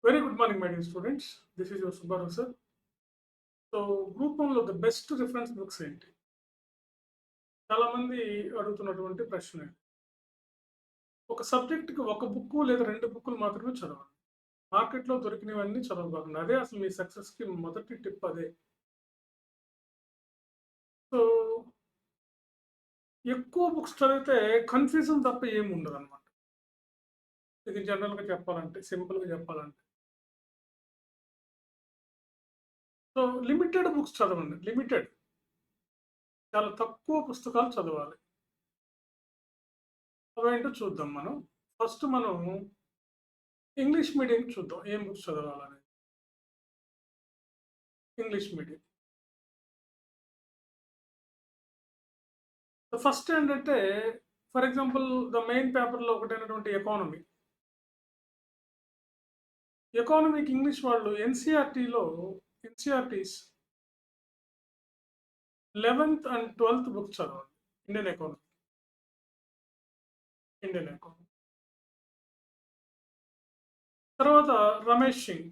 Very good morning, my dear students. This is your Subharu sir. So group వన్లో the best reference books ఏంటి? చాలా మంది అడుగుతున్నటువంటి ప్రశ్న ఇది. ఒక సబ్జెక్ట్కి ఒక బుక్ లేదా రెండు బుక్కులు మాత్రమే చదవండి. మార్కెట్లో దొరికినవన్నీ చదవబాకండి. అదే అసలు మీ సక్సెస్కి మొదటి టిప్ అదే. సో ఎక్కువ బుక్స్ చదివితే కన్ఫ్యూజన్ తప్ప ఏమి ఉండదు అనమాట. ఇది జనరల్గా చెప్పాలంటే, సింపుల్గా చెప్పాలంటే. సో లిమిటెడ్ బుక్స్ చదవండి. లిమిటెడ్, చాలా తక్కువ పుస్తకాలు చదవాలి. అవేంటో చూద్దాం మనం. ఫస్ట్ మనం ఇంగ్లీష్ మీడియం చూద్దాం. ఏం బుక్స్ చదవాలని. English medium. ఫస్ట్ ఏంటంటే, ఫర్ ఎగ్జాంపుల్ ద మెయిన్ పేపర్‌లో ఒకటైనటువంటి ఎకానమీ. ఎకానమీకి ఇంగ్లీష్ వాళ్ళు ఎన్‌సీఆర్‌టీస్ 11థ్ అండ్ 12థ్ బుక్స్ చదవండి. Indian economy. Indian economy. తర్వాత రమేష్ సింగ్.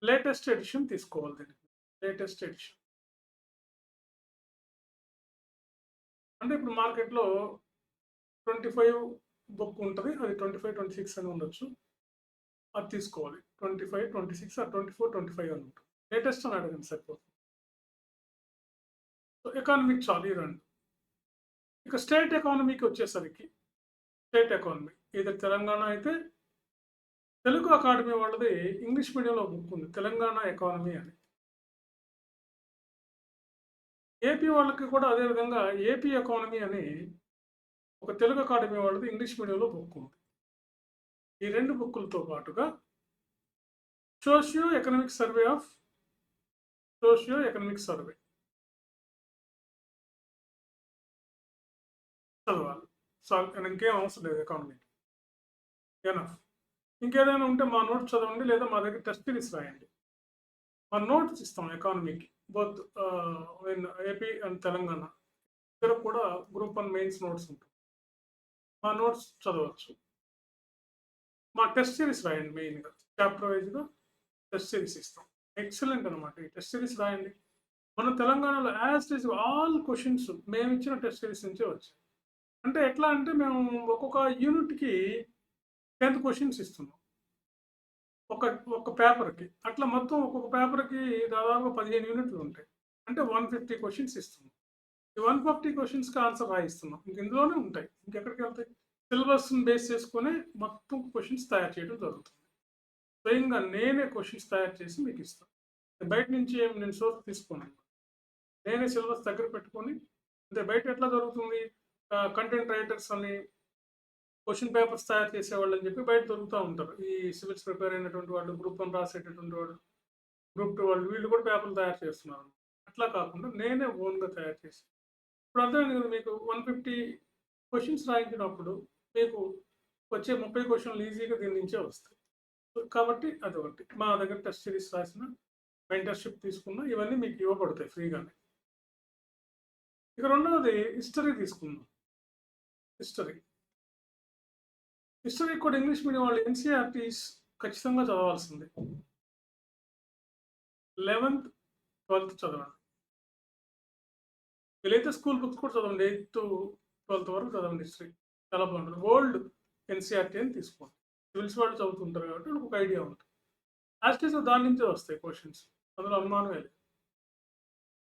లేటెస్ట్ ఎడిషన్ తీసుకోవాలి దీనికి. Latest edition. అంటే ఇప్పుడు మార్కెట్‌లో 25 బుక్ ఉంటది. అది 25, 26 అని ఉండొచ్చు. అది తీసుకోవాలి. 25, 26 ఆర్ 24, 25 అని ఉంటుంది. లేటెస్ట్ అని అడగండి సరిపోతుంది. సో ఎకానమిక్ చాలు ఈ 2. ఇక స్టేట్ ఎకానమీకి వచ్చేసరికి, స్టేట్ ఎకానమీ ఇది తెలంగాణ అయితే తెలుగు అకాడమీ వాళ్ళది ఇంగ్లీష్ మీడియంలో బుక్ ఉంది. తెలంగాణ ఎకానమీ అని. ఏపీ వాళ్ళకి కూడా అదే విధంగా ఏపీ ఎకానమీ అని ఒక తెలుగు అకాడమీ వాళ్ళది ఇంగ్లీష్ మీడియంలో బుక్ ఉంది. ఈ 2 బుక్కులతో పాటుగా సోషియో ఎకనామిక్ సర్వే చదవాలి. ఇంకేం అవసరం లేదు ఎకానమీకి. ఎనఫ్. ఇంకేదైనా ఉంటే మా నోట్స్ చదవండి, లేదా మా దగ్గర టెస్ట్ సిరీస్ రాయండి. మా నోట్స్ ఇస్తాం ఎకానమీకి. Both in AP and Telangana. ఇద్దరు కూడా గ్రూప్ 1 మెయిన్స్ నోట్స్ ఉంటుంది. మా నోట్స్ చదవచ్చు. మా టెస్ట్ సిరీస్ రాయండి మెయిన్‌గా. చాప్టర్ వైజ్‌గా టెస్ట్ సిరీస్ ఇస్తాం. ఎక్సలెంట్ అనమాట. ఈ టెస్ట్ సిరీస్ రాయండి. మన తెలంగాణలో as it is all questions మేమిచ్చిన టెస్ట్ సిరీస్ నుంచే వచ్చాయి. అంటే ఎట్లా అంటే మేము ఒక్కొక్క యూనిట్‌కి 10 క్వెషన్స్ ఇస్తున్నాం. ఒక ఒక పేపర్‌కి. అట్లా మొత్తం ఒక్కొక్క పేపర్‌కి దాదాపుగా 15 యూనిట్లు ఉంటాయి. అంటే 150 క్వెషన్స్ ఇస్తున్నాం. ఈ 150 క్వెషన్స్‌కి ఆన్సర్ రాయిస్తున్నాం. ఇంక ఇందులోనే ఉంటాయి. ఇంకెక్కడికెళ్తాయి? సిలబస్‌ని బేస్ చేసుకొని మొత్తం క్వెషన్స్ తయారు చేయడం జరుగుతుంది. స్వయంగా నేనే క్వెషన్స్ తయారు చేసి మీకు ఇస్తాను. బయట నుంచి ఏమి నేను సోర్స్ తీసుకోనన్నమాట. నేనే సిలబస్ దగ్గర పెట్టుకొని, అంటే బయట ఎట్లా జరుగుతుంది, కంటెంట్ రైటర్స్ అని క్వెషన్ పేపర్స్ తయారు చేసేవాళ్ళు అని చెప్పి బయట దొరుకుతూ ఉంటారు. ఈ సివిల్స్ ప్రిపేర్ అయినటువంటి వాళ్ళు, గ్రూప్ 1 రాసేటటువంటి వాళ్ళు, గ్రూప్ 2 వాళ్ళు, వీళ్ళు కూడా పేపర్లు తయారు చేస్తున్నారు. అట్లా కాకుండా నేనే ఓన్‌గా తయారు చేసి, ఇప్పుడు అర్థమైంది కదా మీకు. 150 క్వెషన్స్ రాయించినప్పుడు మీకు వచ్చే 30 క్వెషన్లు ఈజీగా దీని నుంచే వస్తాయి. కాబట్టి అదొకటి. మా దగ్గర టెస్ట్ సిరీస్ రాసిన, మెంటర్‌షిప్ తీసుకున్న, ఇవన్నీ మీకు ఇవ్వబడతాయి ఫ్రీగానే. ఇక రెండవది హిస్టరీ తీసుకుందాం. హిస్టరీ. హిస్టరీ కూడా ఇంగ్లీష్ మీడియం వాళ్ళు ఎన్‌సీఆర్‌టీస్ ఖచ్చితంగా చదవాల్సిందే. 11థ్, 12థ్ చదవండి. వీలైతే స్కూల్ బుక్స్ కూడా చదవండి. 8-12థ్ వరకు చదవండి హిస్టరీ. చాలా బాగుంటుంది. ఓల్డ్ ఎన్‌సీఆర్‌టీ అని తీసుకోండి. సివిల్స్ వాళ్ళు చదువుతుంటారు కాబట్టి వాళ్ళకి ఒక ఐడియా ఉంటుంది. యాజ్ ఇట్ ఈజ్ దాని నుంచే వస్తాయి క్వెషన్స్. అందులో అనుమానమే లేదు.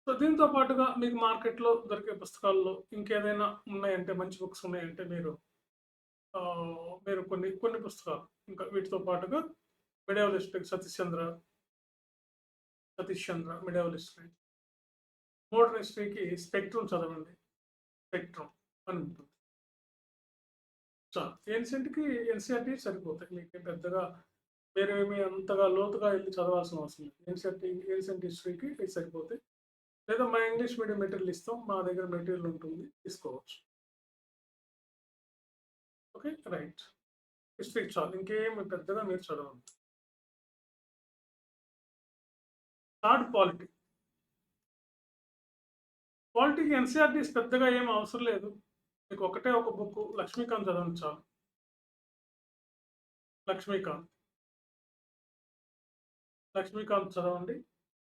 సో దీంతో పాటుగా మీకు మార్కెట్‌లో దొరికే పుస్తకాల్లో ఇంకేదైనా ఉన్నాయంటే, మంచి బుక్స్ ఉన్నాయంటే మీరు కొన్ని కొన్ని పుస్తకాలు ఇంకా వీటితో పాటుగా మిడియవల్ హిస్టరీ, సతీష్ చంద్ర మిడియవల్ హిస్టరీ. మోడర్న్ హిస్టరీకి స్పెక్ట్రమ్ చదవండి. స్పెక్ట్రమ్ అని ఉంటుంది. చాలు. ఏన్షియంట్‌కి ఎన్‌సీఆర్‌టీ సరిపోతాయి. మీకు పెద్దగా వేరేమి అంతగా లోతుగా వెళ్లి చదవాల్సిన అవసరం లేదు. ఏన్షియంట్ హిస్టరీకి ఇవి సరిపోతాయి. లేదా మా ఇంగ్లీష్ మీడియం మెటీరియల్ ఇస్తాం. మా దగ్గర మెటీరియల్ ఉంటుంది, తీసుకోవచ్చు. ఓకే. రైట్. హిస్టరీ చాలు. ఇంకేమి పెద్దగా మీరు చదవండి. Third polity. పాలిటీకి ఎన్‌సీఆర్‌టీస్ పెద్దగా ఏమి అవసరం లేదు. మీకు ఒకటే ఒక బుక్ లక్ష్మీకాంత్ చదవండి చాలు. లక్ష్మీకాంత్. లక్ష్మీకాంత్ చదవండి.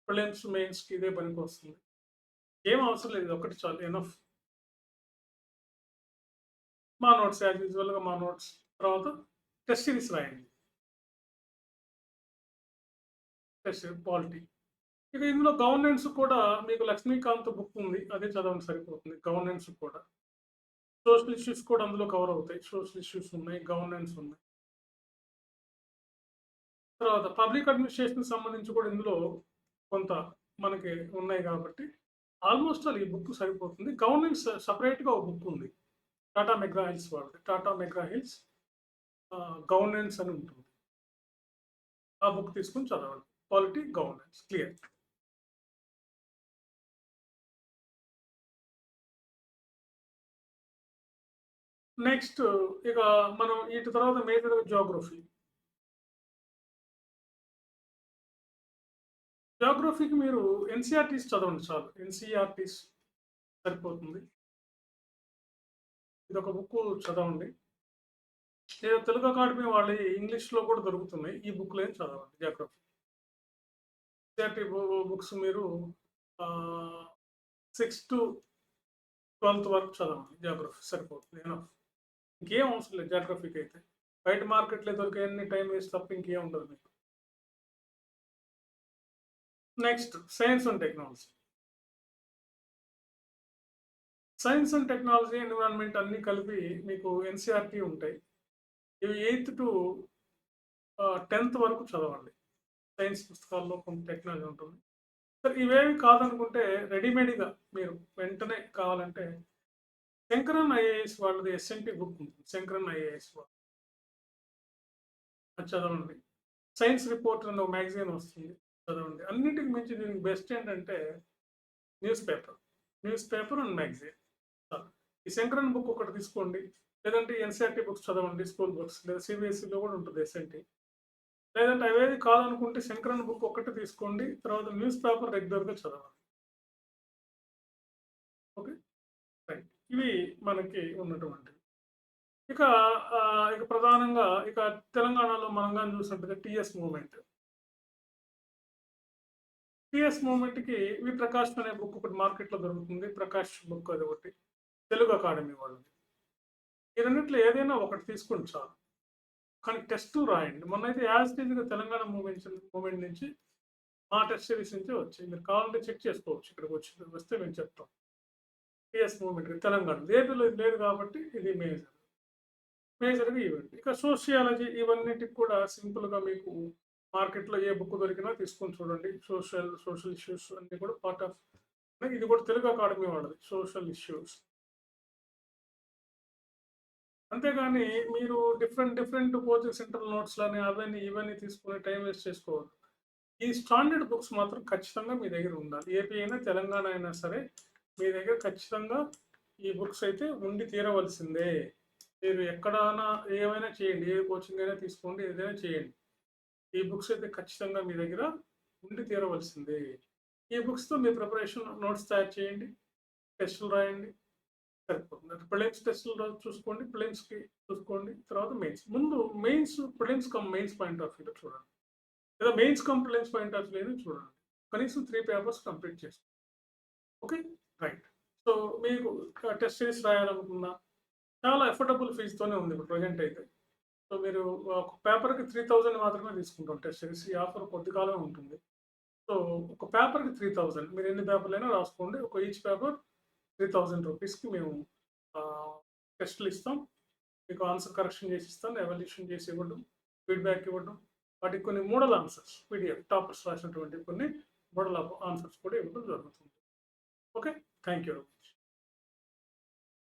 ప్రిలిమ్స్, మెయిన్స్‌కి ఇదే పనికొస్తుంది. ఏం అవసరం లేదు. ఇదొక్కటి చాలు ఎనఫ్. మా నోట్స్ యాజ్ యూజువల్‌గా మా నోట్స్. తర్వాత టెస్ట్ సిరీస్ రాయండి. Test polity. ఇక ఇందులో గవర్నెన్స్ కూడా మీకు లక్ష్మీకాంత్ బుక్ ఉంది. అదే చదవండి సరిపోతుంది. గవర్నెన్స్ కూడా. సోషల్ ఇష్యూస్ కూడా అందులో కవర్ అవుతాయి. సోషల్ ఇష్యూస్ ఉన్నాయి. గవర్నెన్స్ ఉన్నాయి. తర్వాత పబ్లిక్ అడ్మినిస్ట్రేషన్‌కి సంబంధించి కూడా ఇందులో కొంత మనకి ఉన్నాయి కాబట్టి ఆల్మోస్ట్ ఆల్ ఈ బుక్ సరిపోతుంది. గవర్నెన్స్ సెపరేట్‌గా ఒక బుక్ ఉంది. టాటా మెగ్రా హిల్స్ వాళ్ళది. టాటా మెగ్రా హిల్స్ గవర్నెన్స్ అని ఉంటుంది. ఆ బుక్ తీసుకొని చదవండి. Polity, governance clear. నెక్స్ట్ ఇక మనం వీటి తర్వాత మేజర్ జియోగ్రఫీ. జియోగ్రఫీకి మీరు ఎన్‌సీఈఆర్‌టీస్ చదవండి చాలు. ఎన్‌సీఈఆర్‌టీస్ సరిపోతుంది. ఇదొక బుక్ చదవండి. ఏదో తెలుగు అకాడమీ వాళ్ళ ఇంగ్లీష్‌లో కూడా దొరుకుతున్నాయి. ఈ బుక్‌లేం చదవండి జియోగ్రఫీ. ఎన్‌సీఈఆర్‌టీ బుక్స్ మీరు 6-12 వరకు చదవండి. జియోగ్రఫీ సరిపోతుంది. ఎనఫ్. ఇంకేం అవసరం లేదు జియోగ్రఫీకి అయితే. బయట మార్కెట్‌లో దొరికేయన్ని టైం వేస్ట్ తప్ప ఇంకేం ఉండదు మీకు. Next science and technology. Science and technology, environment అన్నీ కలిపి మీకు ఎన్‌సీఈఆర్‌టీ ఉంటాయి. ఇవి 8థ్ టు 10థ్ వరకు చదవండి. సైన్స్ పుస్తకాల్లో కొంత టెక్నాలజీ ఉంటుంది. సరే ఇవేవి కాదనుకుంటే రెడీమేడ్‌గా మీరు వెంటనే కావాలంటే శంకరన్ ఐఏఎస్ వాళ్ళది ఎస్ఎన్‌టీ బుక్ ఉంటుంది. శంకరన్ ఐఏఎస్ వాళ్ళు. అది చదవండి. సైన్స్ రిపోర్టర్ అని ఒక మ్యాగజైన్ వస్తుంది. చదవండి. అన్నిటికి మించి దీనికి బెస్ట్ ఏంటంటే news paper. News paper and magazine. ఈ శంకరన్ బుక్ ఒకటి తీసుకోండి. లేదంటే ఎన్‌సీఈఆర్‌టీ బుక్స్ చదవండి. స్కూల్ బుక్స్ లేదా సీబీఎస్ఈలో కూడా ఉంటుంది ఎస్ఎన్‌టీ. లేదంటే అవేవి కాదనుకుంటే శంకరన్ బుక్ ఒక్కటి తీసుకోండి. తర్వాత న్యూస్ పేపర్ రెగ్యులర్‌గా చదవండి. ఓకే. రైట్. ఇవి మనకి ఉన్నటువంటివి. ఇక ఇక ప్రధానంగా ఇక తెలంగాణలో మనం గాని చూసినట్టయితే టీఎస్ మూవ్‌మెంట్. టీఎస్ మూవ్‌మెంట్‌కి వి ప్రకాష్ అనే బుక్ ఒకటి మార్కెట్‌లో దొరుకుతుంది. ప్రకాష్ బుక్ అదొకటి. తెలుగు అకాడమీ వాళ్ళది. ఈ రెండిట్లో ఏదైనా ఒకటి తీసుకోండి చాలు. కానీ టెస్ట్ రాయండి. మొన్నైతే యాజ్ ఇట్ ఈజ్‌గా తెలంగాణ మూవ్‌మెంట్ నుంచి మా టెస్ట్ సిరీస్ నుంచే వచ్చాయి. మీరు కావాలంటే చెక్ చేసుకోవచ్చు. ఇక్కడికి వస్తే మేము చెప్తాం. TS movement Telangana. ఏపీలో ఇది లేదు కాబట్టి ఇది మేజర్. మేజర్‌గా ఇవ్వండి. ఇక సోషియాలజీ ఇవన్నిటికి కూడా సింపుల్‌గా మీకు మార్కెట్‌లో ఏ బుక్ దొరికినా తీసుకొని చూడండి. సోషల్ ఇష్యూస్ అన్నీ కూడా పార్ట్ ఆఫ్ ఇది కూడా తెలుగు అకాడమీ వాళ్ళది. Social issues. అంతేగాని మీరు డిఫరెంట్ కోచింగ్ సెంటర్ నోట్స్‌లని అవన్నీ ఇవన్నీ తీసుకొని టైం వేస్ట్ చేసుకోవద్దు. ఈ స్టాండర్డ్ బుక్స్ మాత్రం ఖచ్చితంగా మీ దగ్గర ఉండాలి. ఏపీ అయినా, తెలంగాణ అయినా సరే మీ దగ్గర ఖచ్చితంగా ఈ బుక్స్ అయితే ఉండి తీరవలసిందే. మీరు ఎక్కడైనా ఏమైనా చేయండి. ఏ కోచింగ్ అయినా తీసుకోండి. ఏదైనా చేయండి. ఈ బుక్స్ అయితే ఖచ్చితంగా మీ దగ్గర ఉండి తీరవలసిందే. ఈ బుక్స్‌తో మీ ప్రిపరేషన్ నోట్స్ తయారు చేయండి. టెస్టులు రాయండి. సరిపోతుంది. ప్రిలిమ్స్ టెస్టులు చూసుకోండి. ప్రిలిమ్స్‌కి చూసుకోండి. తర్వాత మెయిన్స్. ముందు prelims come mains point of వ్యూలో చూడండి. లేదా mains come prelims point of వ్యూలో చూడండి. కనీసం 3 పేపర్స్ కంప్లీట్ చేసుకోండి. ఓకే. రైట్. సో మీకు టెస్ట్ సిరీస్ రాయాలనుకున్నా చాలా అఫోర్డబుల్ ఫీజ్‌తోనే ఉంది ఇప్పుడు ప్రెజెంట్ అయితే. సో మీరు ఒక పేపర్‌కి 3000 మాత్రమే తీసుకుంటాం టెస్ట్ సిరీస్. ఈ ఆఫర్ కొద్ది కాలమే ఉంటుంది. సో ఒక పేపర్‌కి 3000 మీరు ఎన్ని పేపర్‌లైనా రాసుకోండి. ఒక ఈచ్ పేపర్ 3000 రూపీస్‌కి మేము టెస్టులు ఇస్తాం. మీకు ఆన్సర్ కరెక్షన్ చేసి ఇస్తాం. ఎవాల్యుయేషన్ చేసి ఇవ్వడం, ఫీడ్‌బ్యాక్ ఇవ్వడం. వాటికి కొన్ని మోడల్ ఆన్సర్స్ పీడీఎఫ్ టాపర్స్ రాసినటువంటి కొన్ని మోడల్ ఆన్సర్స్ కూడా ఇవ్వడం జరుగుతుంది. Okay. Thank you very much.